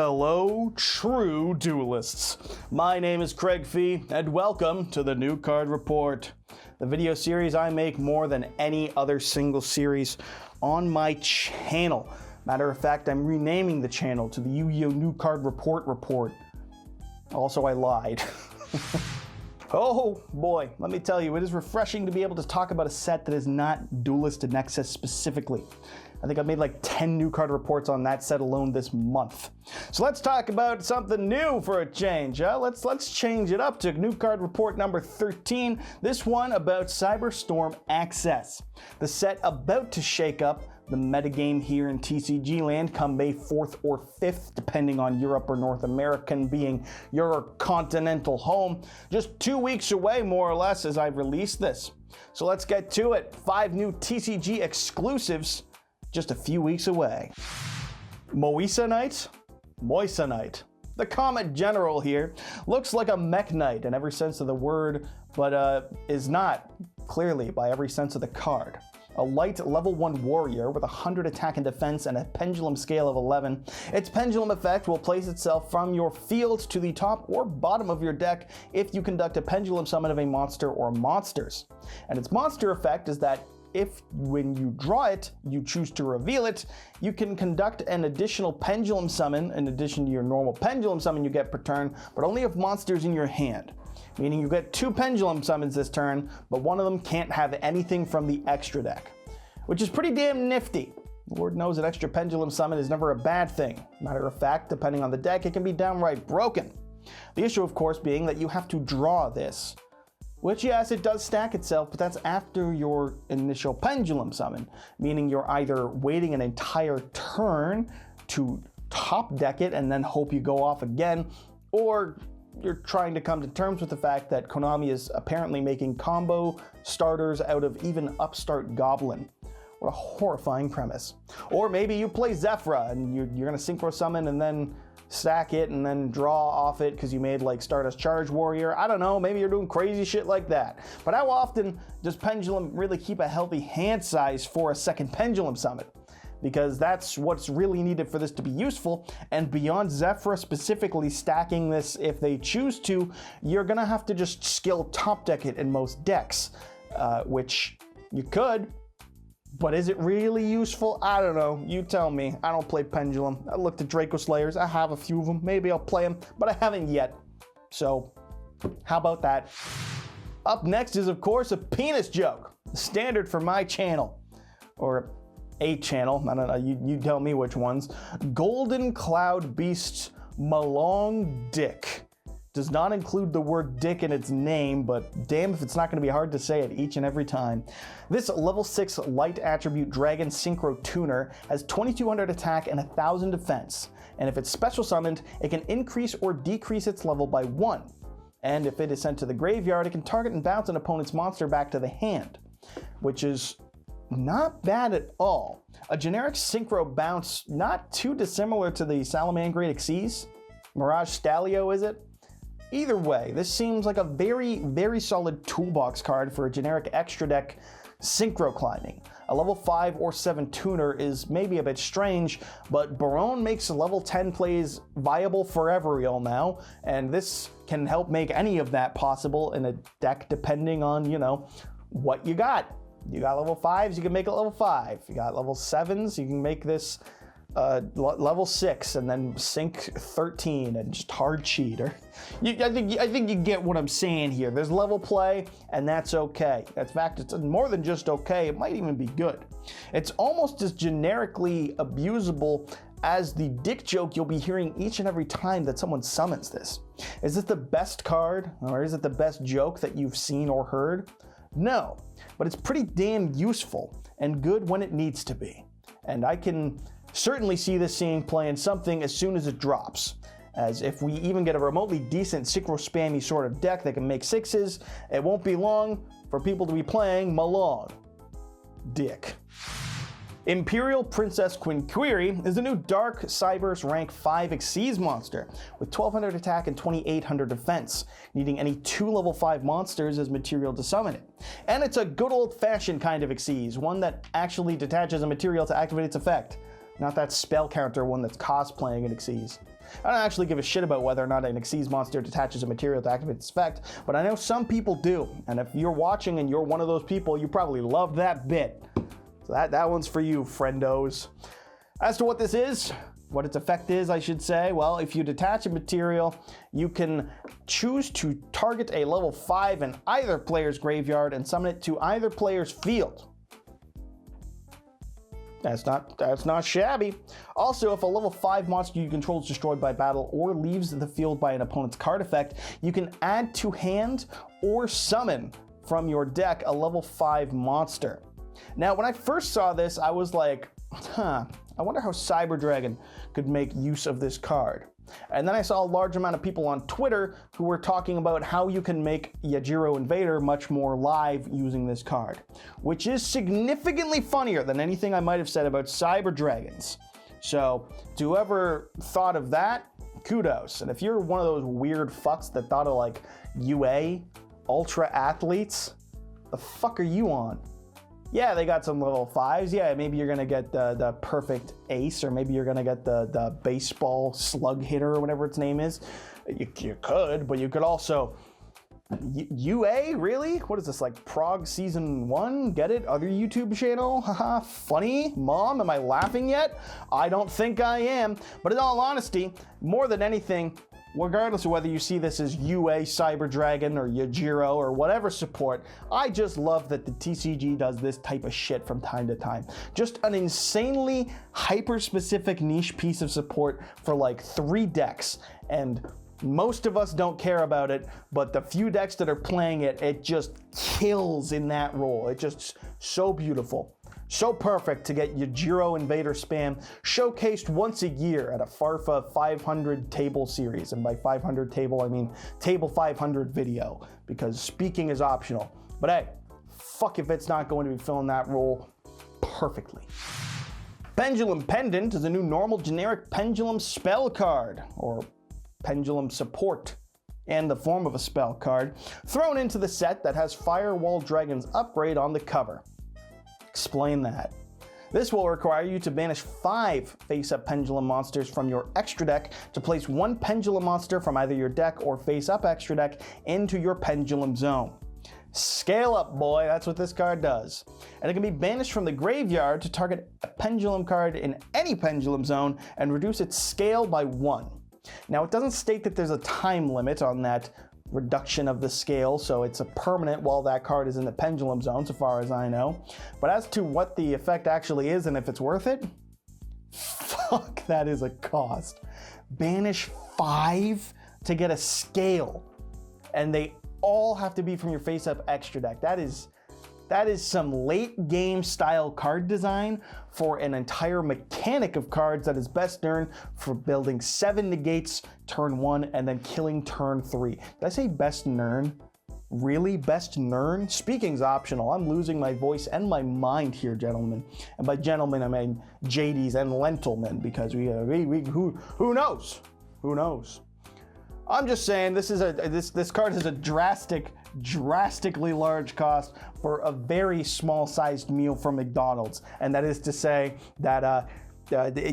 Hello, true duelists. My name is Craig Fee, and welcome to the New Card Report, the video series I make more than any other single series on my channel. Matter of fact, I'm renaming the channel to the Yugioh New Card Report. Also, I lied. Oh boy, let me tell you, it is refreshing to be able to talk about a set that is not Duelist to Nexus specifically. I think I've made like 10 new card reports on that set alone this month. So let's talk about something new for a change. Let's change it up to new card report number 13. This one about Cyberstorm Access, the set about to shake up the metagame here in TCG land come May 4th or 5th, depending on Europe or North American being your continental home. Just 2 weeks away, more or less, as I release this. So let's get to it. 5 new TCG exclusives just a few weeks away. Moissanite. The Comet General here looks like a Mekk Knight in every sense of the word, but is not, clearly, by every sense of the card. A light level 1 warrior with 100 attack and defense and a pendulum scale of 11. Its pendulum effect will place itself from your field to the top or bottom of your deck if you conduct a pendulum summon of a monster or monsters. And its monster effect is that if, when you draw it, you choose to reveal it, you can conduct an additional pendulum summon in addition to your normal pendulum summon you get per turn, but only if monsters in your hand. Meaning you get 2 pendulum summons this turn, but one of them can't have anything from the extra deck, which is pretty damn nifty. Lord knows an extra pendulum summon is never a bad thing. Matter of fact, depending on the deck, it can be downright broken. The issue, of course, being that you have to draw this, which, yes, it does stack itself, but that's after your initial pendulum summon, meaning you're either waiting an entire turn to top deck it and then hope you go off again, or you're trying to come to terms with the fact that Konami is apparently making combo starters out of even Upstart Goblin. What a horrifying premise. Or maybe you play Zephyra and you're going to synchro summon and then stack it and then draw off it because you made like Stardust Charge Warrior. I don't know, maybe you're doing crazy shit like that. But how often does Pendulum really keep a healthy hand size for a second Pendulum summon? Because that's what's really needed for this to be useful. And beyond Zephyra specifically stacking this if they choose to, you're gonna have to just skill top deck it in most decks, which you could, but is it really useful? I don't know, you tell me. I don't play Pendulum. I looked at Draco Slayers, I have a few of them, maybe I'll play them, but I haven't yet. So, how about that? Up next is, of course, a penis joke, standard for my channel, or a channel, I don't know, you tell me which ones. Golden Cloud Beast's Malong Dick does not include the word dick in its name, but damn if it's not going to be hard to say it each and every time. This level 6 light attribute dragon synchro tuner has 2200 attack and 1000 defense, and if it's special summoned, it can increase or decrease its level by 1. And if it is sent to the graveyard, it can target and bounce an opponent's monster back to the hand, which is not bad at all. A generic synchro bounce, not too dissimilar to the Salamangreat Xyz? Mirage Stalio, is it? Either way, this seems like a very, very solid toolbox card for a generic extra deck synchro climbing. A level 5 or 7 tuner is maybe a bit strange, but Barone makes level 10 plays viable forever real now, and this can help make any of that possible in a deck depending on, you know, what you got. You got level 5s, you can make it level 5. You got level 7s, you can make this level 6 and then sync 13 and just hard cheat. Or I think you get what I'm saying here. There's level play, and that's okay. In fact, it's more than just okay. It might even be good. It's almost as generically abusable as the dick joke you'll be hearing each and every time that someone summons this. Is it the best card, or is it the best joke that you've seen or heard? No, but it's pretty damn useful and good when it needs to be. And I can certainly see this seeing play in something as soon as it drops. As if we even get a remotely decent synchro spammy sort of deck that can make 6s, it won't be long for people to be playing Malong Dick. Imperial Princess Quinquiri is a new Dark Cybers rank 5 Xyz monster with 1200 attack and 2800 defense, needing any 2 level 5 monsters as material to summon it. And it's a good old-fashioned kind of Xyz, one that actually detaches a material to activate its effect. not that spell counter one that's cosplaying an Xyz. I don't actually give a shit about whether or not an Xyz monster detaches a material to activate its effect, but I know some people do, and if you're watching and you're one of those people, you probably love that bit. So that one's for you, friendos. As to what this is, what its effect is, I should say, well, if you detach a material, you can choose to target a level 5 in either player's graveyard and summon it to either player's field. That's not shabby. Also, if a level 5 monster you control is destroyed by battle or leaves the field by an opponent's card effect, you can add to hand or summon from your deck a level 5 monster. Now, when I first saw this, I was like, I wonder how Cyber Dragon could make use of this card. And then I saw a large amount of people on Twitter who were talking about how you can make Yajiro Invader much more live using this card, which is significantly funnier than anything I might have said about Cyber Dragons. So, to whoever thought of that, kudos. And if you're one of those weird fucks that thought of like UA, Ultra Athletes, the fuck are you on? Yeah, they got some level 5s. Yeah, maybe you're going to get the perfect ace, or maybe you're going to get the baseball slug hitter or whatever its name is. You could, but you could also... UA? Really? What is this, like Prague Season 1? Get it? Other YouTube channel? Haha, funny? Mom, am I laughing yet? I don't think I am. But in all honesty, more than anything, regardless of whether you see this as UA, Cyber Dragon, or Yajiro, or whatever support, I just love that the TCG does this type of shit from time to time. Just an insanely hyper-specific niche piece of support for like 3 decks, and most of us don't care about it, but the few decks that are playing it, it just kills in that role. It's just so beautiful. So perfect to get Yajiro Invader spam showcased once a year at a FARFA 500 table series. And by 500 table, I mean table 500 video, because speaking is optional. But hey, fuck if it's not going to be filling that role perfectly. Pendulum Pendant is a new normal generic Pendulum spell card, or Pendulum support, and the form of a spell card, thrown into the set that has Firewall Dragon's upgrade on the cover. Explain that. This will require you to banish 5 face-up Pendulum monsters from your extra deck to place 1 Pendulum monster from either your deck or face-up extra deck into your Pendulum zone. Scale up, boy, that's what this card does. And it can be banished from the graveyard to target a Pendulum card in any Pendulum zone and reduce its scale by 1. Now, it doesn't state that there's a time limit on that reduction of the scale, so it's a permanent while that card is in the Pendulum zone, so far as I know. But as to what the effect actually is and if it's worth it, fuck, that is a cost. Banish 5 to get a scale, and they all have to be from your face-up extra deck. That is some late game style card design for an entire mechanic of cards that is best known for building 7 negates turn 1 and then killing turn 3. Did I say best known? Really? Best known? Speaking's optional. I'm losing my voice and my mind here, gentlemen. And by gentlemen, I mean JDs and Lentilmen, because who knows? Who knows? I'm just saying this card has a drastically large cost for a very small-sized meal from McDonald's, and that is to say that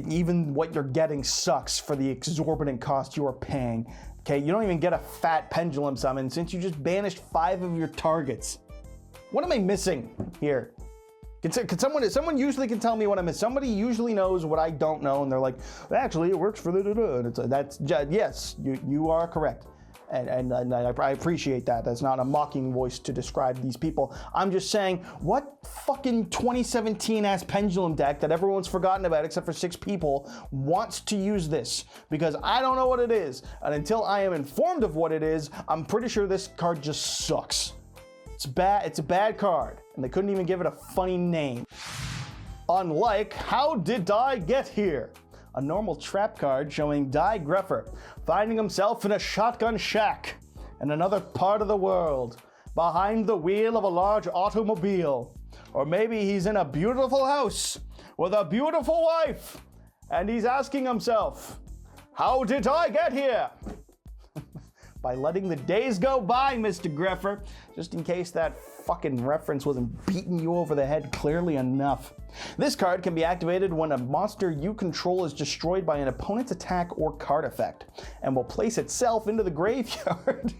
even what you're getting sucks for the exorbitant cost you are paying. Okay, you don't even get a fat Pendulum summon since you just banished 5 of your targets. What am I missing here? Can someone usually can tell me what I miss? Somebody usually knows what I don't know, and they're like, actually, it works for the and it's yes, you are correct. And I appreciate that. That's not a mocking voice to describe these people. I'm just saying, what fucking 2017-ass Pendulum deck that everyone's forgotten about except for 6 people wants to use this? Because I don't know what it is. And until I am informed of what it is, I'm pretty sure this card just sucks. It's bad. It's a bad card. And they couldn't even give it a funny name. Unlike How Did I Get Here? A normal trap card showing Die Greffer finding himself in a shotgun shack in another part of the world, behind the wheel of a large automobile. Or maybe he's in a beautiful house with a beautiful wife, and he's asking himself, how did I get here? by letting the days go by, Mr. Greffer, just in case that fucking reference wasn't beating you over the head clearly enough. This card can be activated when a monster you control is destroyed by an opponent's attack or card effect, and will place itself into the graveyard.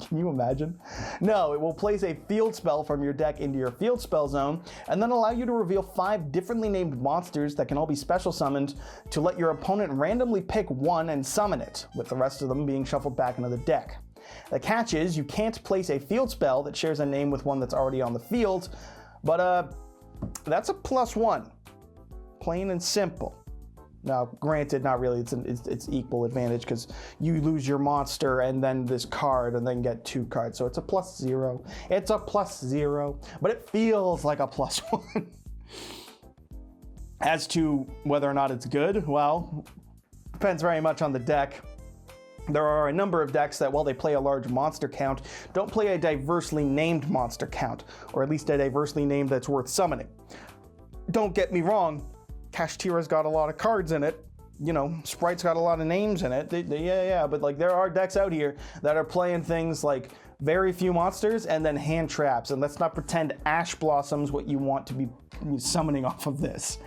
Can you imagine? No, it will place a field spell from your deck into your field spell zone, and then allow you to reveal 5 differently named monsters that can all be special summoned to let your opponent randomly pick one and summon it, with the rest of them being shuffled back into the deck. The catch is you can't place a field spell that shares a name with one that's already on the field, but that's a +1. Plain and simple. Now, granted, not really. It's equal advantage because you lose your monster and then this card and then get 2 cards. So it's a +0. It's a +0, but it feels like a +1. As to whether or not it's good, well, depends very much on the deck. There are a number of decks that, while they play a large monster count, don't play a diversely named monster count, or at least a diversely named that's worth summoning. Don't get me wrong, Kashtira's got a lot of cards in it. You know, Sprite's got a lot of names in it. Yeah, but like there are decks out here that are playing things like very few monsters and then hand traps. And let's not pretend Ash Blossom's what you want to be summoning off of this.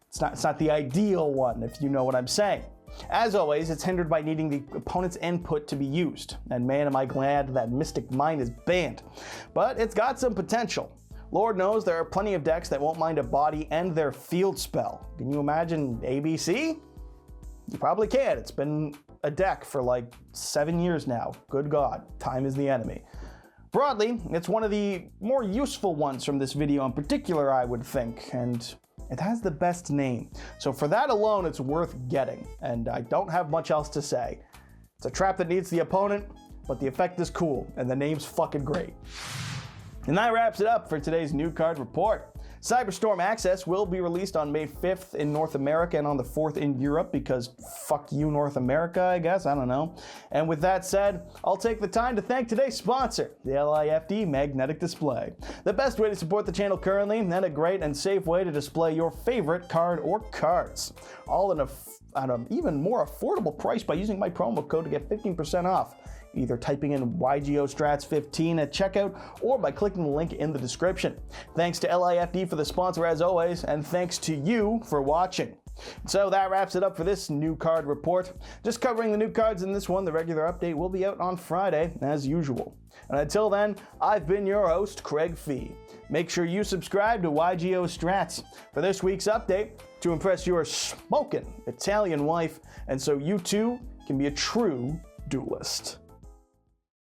It's not the ideal one, if you know what I'm saying. As always, it's hindered by needing the opponent's input to be used. And man, am I glad that Mystic Mine is banned. But it's got some potential. Lord knows there are plenty of decks that won't mind a body and their field spell. Can you imagine ABC? You probably can. It's been a deck for like 7 years now. Good God, time is the enemy. Broadly, it's one of the more useful ones from this video in particular, I would think, and it has the best name. So for that alone, it's worth getting, and I don't have much else to say. It's a trap that needs the opponent, but the effect is cool, and the name's fucking great. And that wraps it up for today's new card report. Cyberstorm Access will be released on May 5th in North America and on the 4th in Europe because fuck you North America, I guess, I don't know. And with that said, I'll take the time to thank today's sponsor, the LIFD Magnetic Display. The best way to support the channel currently, and a great and safe way to display your favorite card or cards. All at an even more affordable price by using my promo code to get 15% off. Either typing in Yugioh Strats 15 at checkout or by clicking the link in the description. Thanks to LIFD for the sponsor as always, and thanks to you for watching. So that wraps it up for this new card report. Just covering the new cards in this one, the regular update will be out on Friday as usual. And until then, I've been your host, Craig Fee. Make sure you subscribe to Yugioh Strats for this week's update to impress your smoking Italian wife, and so you too can be a true duelist.